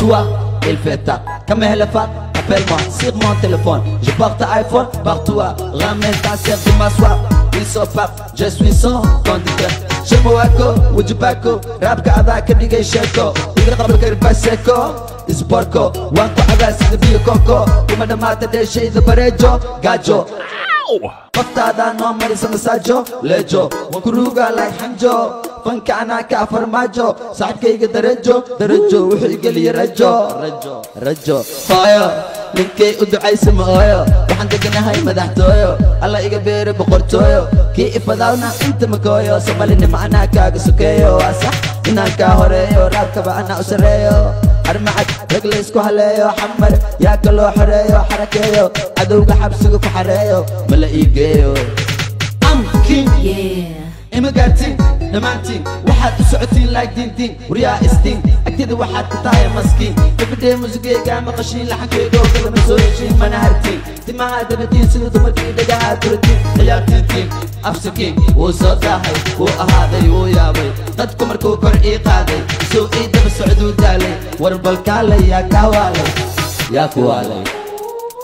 toi il fait ta caméléphone appelle-moi sur mon téléphone je porte iPhone par toi ramène ta sœur pour m'asseoir il se pape je suis son conducteur je m'ouako wujibako rap kaada kadigay sheko iga qabl karbaseko isborko waan ku cagaasida biyo koko kuma dhamaata dheeshayda bareejo gaajo qoftaada noo marisa masaajo leejo waan ku ruugaa like xanjo fanka anaa kaa farmaajo saaxibkayga darajo wuxuu igeliya rajo hooyo ninkay u ducaysa ma ooyo waxaan deganahay madaxtooyo alla iga beere boqortooyo kii ifadaawna inta makooyo somalinima anaa kaaga sokeeyo waa sax inaan kaa horeeyo raabkaba anaa u sareeyo armacad rag la isku haleeyo xamar yaa kaloo xoreeyo xarakeeyo cadowga xabsiga ku xareeyo mala ii geeyo amkin imagaartiin dhammaantiin waxaad u socotiin like diintiin waryaa istiin agtida waxaad ku tahay maskiin gabadhee musigeyga maqashiin laxankeygo kalama soo heshiin mana hartiin timaha dabatiin sida dumarkii dhagaha turatiin ciyaartiintiin afsakiin wuu soo daahay wuu ahaaday wuu yaabay dadku markuu kor ii qaaday soo ii daba socduu daalay war balkaalay yaa kaa waalay yaa ku waalay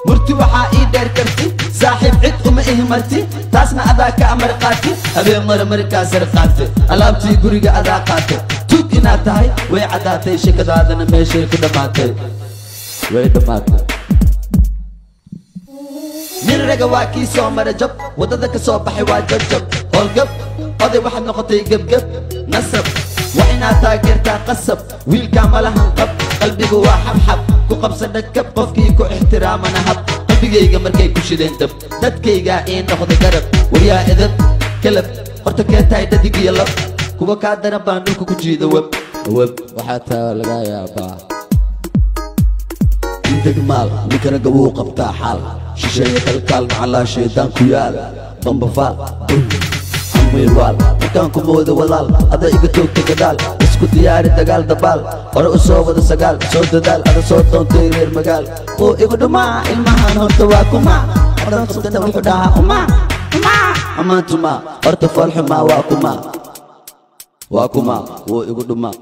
murti waxaa ii dheer karti saaxiib cid uma ihi marti taasna adaa ka amar qaati habeen marmarkaa sar qaate alaabtii guriga adaa qaate tuug inaad tahay way caddaatay shekadaadana meeshay ku dhammaatay nin raga waa kii soo mara jab waddada ka soo baxay waa jabjab howlgab oday waxaad noqotay gebgeb nasab waa inaad taageertaa qasab wiilkaa malahan qab qalbigu waa xabxab ku qabsa dhagkab qofkii ku ixtiraamana hab qalbigayga markay ku shideen dab dadkaygaa ii noqday garab waryaa edab kalab horta kee tahay dhadig iyo lab kuwa kaa daran baan dhulka ku jiida web waxaa taa laga yaabaa degmaal ninkana gabuu qabtaa xaal shisheeye kalkaal macallaa shaydaan ku yaal bambafaal amwiilwaal markaan ku mooda walaal ada iga toogta gadaal isku diyaari dagaal dabaal hore u soo wada sagaal soo dadaal ada soo doontay reer magaal oo igu dhumaa ilmahan horta waa kuma hadan qabtana wuxuu dhahaa amaantuma horta foolxumaa waa kuma wuu igu dhumaa